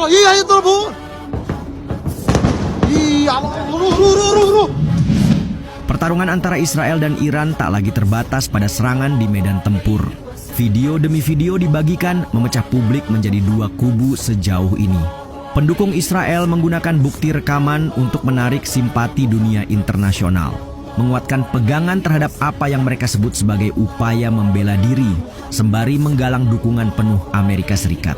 Iya itu bu. Iya, ruh. Pertarungan antara Israel dan Iran tak lagi terbatas pada serangan di medan tempur. Video demi video dibagikan memecah publik menjadi dua kubu sejauh ini. Pendukung Israel menggunakan bukti rekaman untuk menarik simpati dunia internasional, menguatkan pegangan terhadap apa yang mereka sebut sebagai upaya membela diri, sembari menggalang dukungan penuh Amerika Serikat.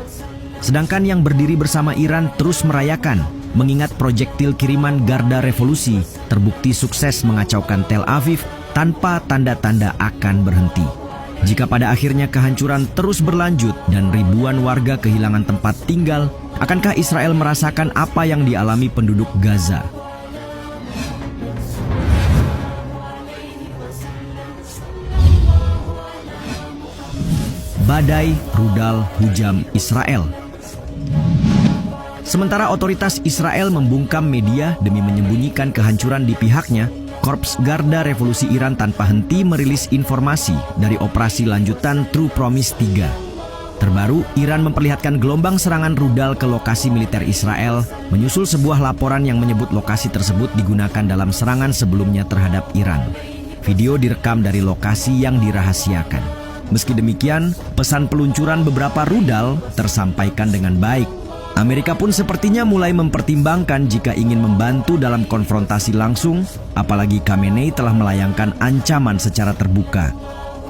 Sedangkan yang berdiri bersama Iran terus merayakan, mengingat proyektil kiriman Garda Revolusi terbukti sukses mengacaukan Tel Aviv tanpa tanda-tanda akan berhenti. Jika pada akhirnya kehancuran terus berlanjut dan ribuan warga kehilangan tempat tinggal, akankah Israel merasakan apa yang dialami penduduk Gaza? Badai rudal hujam Israel. Sementara otoritas Israel membungkam media demi menyembunyikan kehancuran di pihaknya, Korps Garda Revolusi Iran tanpa henti merilis informasi dari operasi lanjutan True Promise 3. Terbaru, Iran memperlihatkan gelombang serangan rudal ke lokasi militer Israel, menyusul sebuah laporan yang menyebut lokasi tersebut digunakan dalam serangan sebelumnya terhadap Iran. Video direkam dari lokasi yang dirahasiakan. Meski demikian, pesan peluncuran beberapa rudal tersampaikan dengan baik. Amerika pun sepertinya mulai mempertimbangkan jika ingin membantu dalam konfrontasi langsung, apalagi Khamenei telah melayangkan ancaman secara terbuka.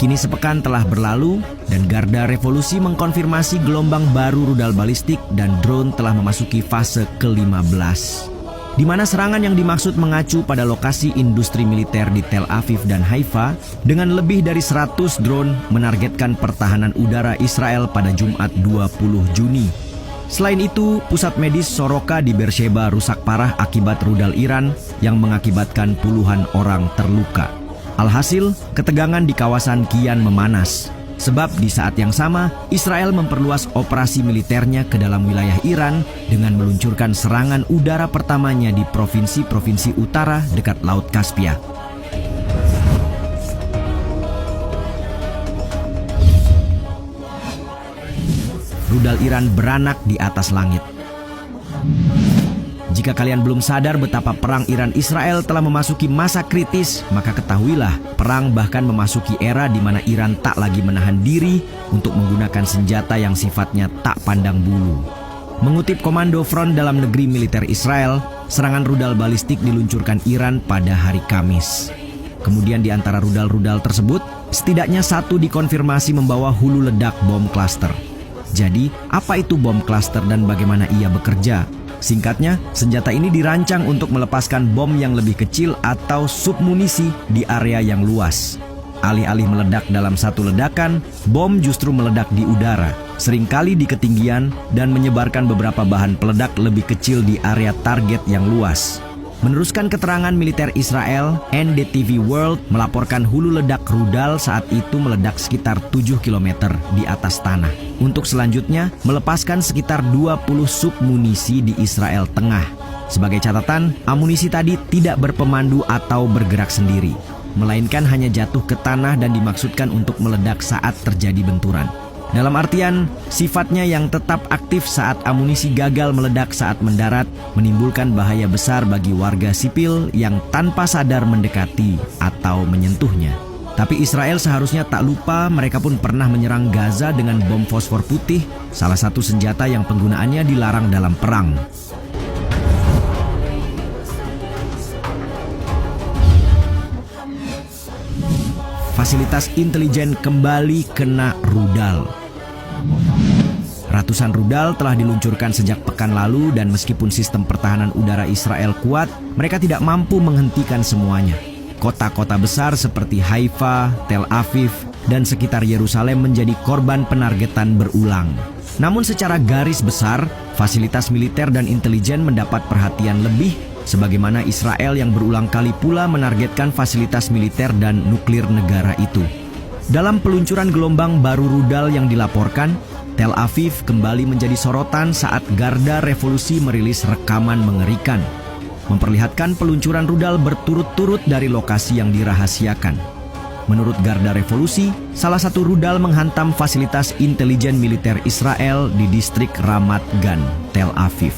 Kini sepekan telah berlalu dan Garda Revolusi mengkonfirmasi gelombang baru rudal balistik dan drone telah memasuki fase ke-15. Di mana serangan yang dimaksud mengacu pada lokasi industri militer di Tel Aviv dan Haifa dengan lebih dari 100 drone menargetkan pertahanan udara Israel pada Jumat 20 Juni. Selain itu, pusat medis Soroka di Beersheba rusak parah akibat rudal Iran yang mengakibatkan puluhan orang terluka. Alhasil, ketegangan di kawasan kian memanas. Sebab di saat yang sama, Israel memperluas operasi militernya ke dalam wilayah Iran dengan meluncurkan serangan udara pertamanya di provinsi-provinsi utara dekat Laut Kaspia. Rudal Iran beranak di atas langit. Jika kalian belum sadar betapa perang Iran-Israel telah memasuki masa kritis, maka ketahuilah perang bahkan memasuki era di mana Iran tak lagi menahan diri untuk menggunakan senjata yang sifatnya tak pandang bulu. Mengutip Komando Front Dalam Negeri Militer Israel, serangan rudal balistik diluncurkan Iran pada hari Kamis. Kemudian di antara rudal-rudal tersebut, setidaknya satu dikonfirmasi membawa hulu ledak bom klaster. Jadi, apa itu bom klaster dan bagaimana ia bekerja? Singkatnya, senjata ini dirancang untuk melepaskan bom yang lebih kecil atau submunisi di area yang luas. Alih-alih meledak dalam satu ledakan, bom justru meledak di udara, seringkali di ketinggian dan menyebarkan beberapa bahan peledak lebih kecil di area target yang luas. Meneruskan keterangan militer Israel, NDTV World melaporkan hulu ledak rudal saat itu meledak sekitar 7 km di atas tanah. Untuk selanjutnya, melepaskan sekitar 20 submunisi di Israel Tengah. Sebagai catatan, amunisi tadi tidak berpemandu atau bergerak sendiri, melainkan hanya jatuh ke tanah dan dimaksudkan untuk meledak saat terjadi benturan. Dalam artian, sifatnya yang tetap aktif saat amunisi gagal meledak saat mendarat menimbulkan bahaya besar bagi warga sipil yang tanpa sadar mendekati atau menyentuhnya. Tapi Israel seharusnya tak lupa mereka pun pernah menyerang Gaza dengan bom fosfor putih, salah satu senjata yang penggunaannya dilarang dalam perang. Fasilitas intelijen kembali kena rudal. Ratusan rudal telah diluncurkan sejak pekan lalu dan meskipun sistem pertahanan udara Israel kuat, mereka tidak mampu menghentikan semuanya. Kota-kota besar seperti Haifa, Tel Aviv, dan sekitar Yerusalem menjadi korban penargetan berulang. Namun secara garis besar, fasilitas militer dan intelijen mendapat perhatian lebih sebagaimana Israel yang berulang kali pula menargetkan fasilitas militer dan nuklir negara itu. Dalam peluncuran gelombang baru rudal yang dilaporkan, Tel Aviv kembali menjadi sorotan saat Garda Revolusi merilis rekaman mengerikan, memperlihatkan peluncuran rudal berturut-turut dari lokasi yang dirahasiakan. Menurut Garda Revolusi, salah satu rudal menghantam fasilitas intelijen militer Israel di distrik Ramat Gan, Tel Aviv.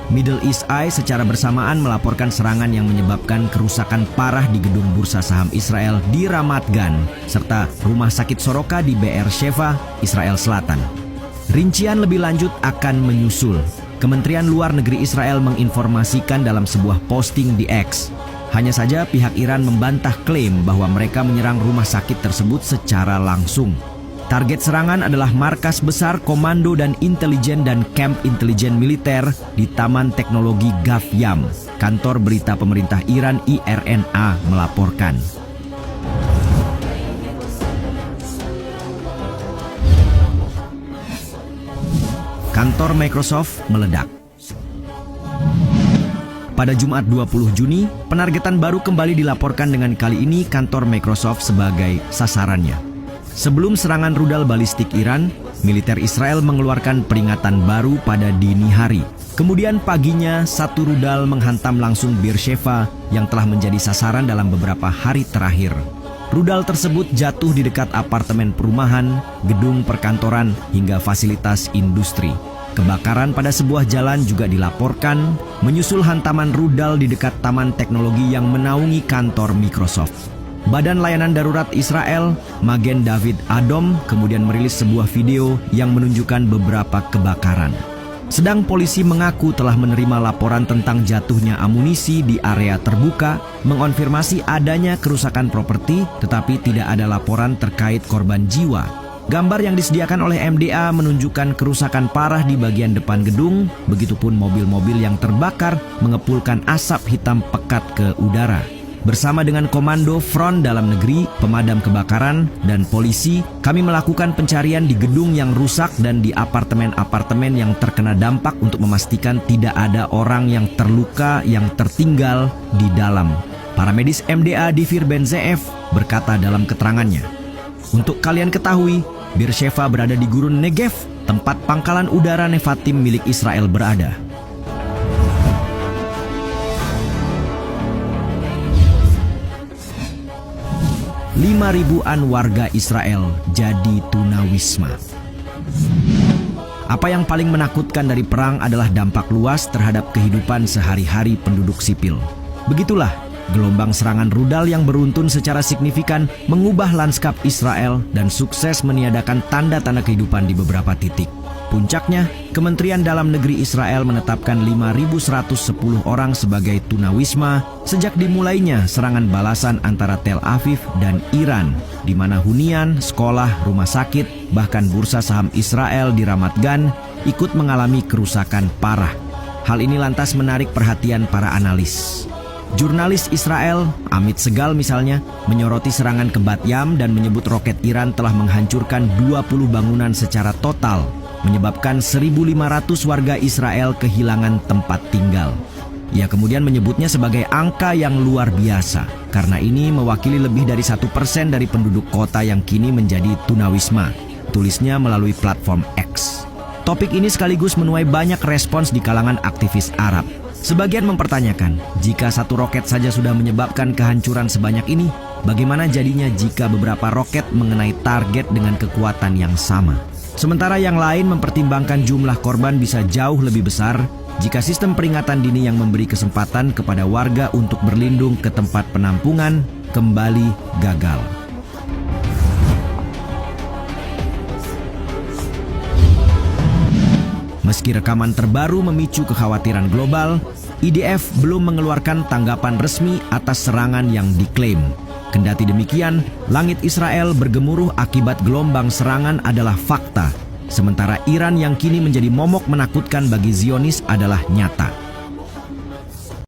Middle East Eye secara bersamaan melaporkan serangan yang menyebabkan kerusakan parah di gedung bursa saham Israel di Ramat Gan, serta rumah sakit Soroka di Be'er-Sheva, Israel Selatan. Rincian lebih lanjut akan menyusul. Kementerian Luar Negeri Israel menginformasikan dalam sebuah posting di X. Hanya saja pihak Iran membantah klaim bahwa mereka menyerang rumah sakit tersebut secara langsung. Target serangan adalah markas besar komando dan intelijen dan kamp intelijen militer di Taman Teknologi Gav Yam. Kantor berita pemerintah Iran IRNA melaporkan. Kantor Microsoft meledak. Pada Jumat 20 Juni, penargetan baru kembali dilaporkan dengan kali ini kantor Microsoft sebagai sasarannya. Sebelum serangan rudal balistik Iran, militer Israel mengeluarkan peringatan baru pada dini hari. Kemudian paginya, satu rudal menghantam langsung Be'er-Sheva yang telah menjadi sasaran dalam beberapa hari terakhir. Rudal tersebut jatuh di dekat apartemen perumahan, gedung perkantoran, hingga fasilitas industri. Kebakaran pada sebuah jalan juga dilaporkan, menyusul hantaman rudal di dekat taman teknologi yang menaungi kantor Microsoft. Badan Layanan Darurat Israel, Magen David Adom, kemudian merilis sebuah video yang menunjukkan beberapa kebakaran. Sedang polisi mengaku telah menerima laporan tentang jatuhnya amunisi di area terbuka, mengonfirmasi adanya kerusakan properti, tetapi tidak ada laporan terkait korban jiwa. Gambar yang disediakan oleh MDA menunjukkan kerusakan parah di bagian depan gedung, begitupun mobil-mobil yang terbakar mengepulkan asap hitam pekat ke udara. Bersama dengan Komando Front Dalam Negeri, pemadam kebakaran, dan polisi, kami melakukan pencarian di gedung yang rusak dan di apartemen-apartemen yang terkena dampak untuk memastikan tidak ada orang yang terluka yang tertinggal di dalam. Para medis MDA Divir Ben Ze'ev berkata dalam keterangannya, "Untuk kalian ketahui, Be'er-Sheva berada di gurun Negev, tempat pangkalan udara Nevatim milik Israel berada." 5.000-an warga Israel jadi tunawisma. Apa yang paling menakutkan dari perang adalah dampak luas terhadap kehidupan sehari-hari penduduk sipil. Begitulah, gelombang serangan rudal yang beruntun secara signifikan mengubah lanskap Israel dan sukses meniadakan tanda-tanda kehidupan di beberapa titik. Puncaknya, Kementerian Dalam Negeri Israel menetapkan 5.110 orang sebagai tunawisma sejak dimulainya serangan balasan antara Tel Aviv dan Iran, di mana hunian, sekolah, rumah sakit, bahkan bursa saham Israel di Ramat Gan ikut mengalami kerusakan parah. Hal ini lantas menarik perhatian para analis. Jurnalis Israel, Amit Segal misalnya, menyoroti serangan ke Bat Yam dan menyebut roket Iran telah menghancurkan 20 bangunan secara total, menyebabkan 1.500 warga Israel kehilangan tempat tinggal. Ia kemudian menyebutnya sebagai angka yang luar biasa, karena ini mewakili lebih dari 1% dari penduduk kota yang kini menjadi tunawisma. Tulisnya melalui platform X. Topik ini sekaligus menuai banyak respons di kalangan aktivis Arab. Sebagian mempertanyakan, jika satu roket saja sudah menyebabkan kehancuran sebanyak ini, bagaimana jadinya jika beberapa roket mengenai target dengan kekuatan yang sama? Sementara yang lain mempertimbangkan jumlah korban bisa jauh lebih besar jika sistem peringatan dini yang memberi kesempatan kepada warga untuk berlindung ke tempat penampungan kembali gagal. Meski rekaman terbaru memicu kekhawatiran global, IDF belum mengeluarkan tanggapan resmi atas serangan yang diklaim. Kendati demikian, langit Israel bergemuruh akibat gelombang serangan adalah fakta. Sementara Iran yang kini menjadi momok menakutkan bagi Zionis adalah nyata.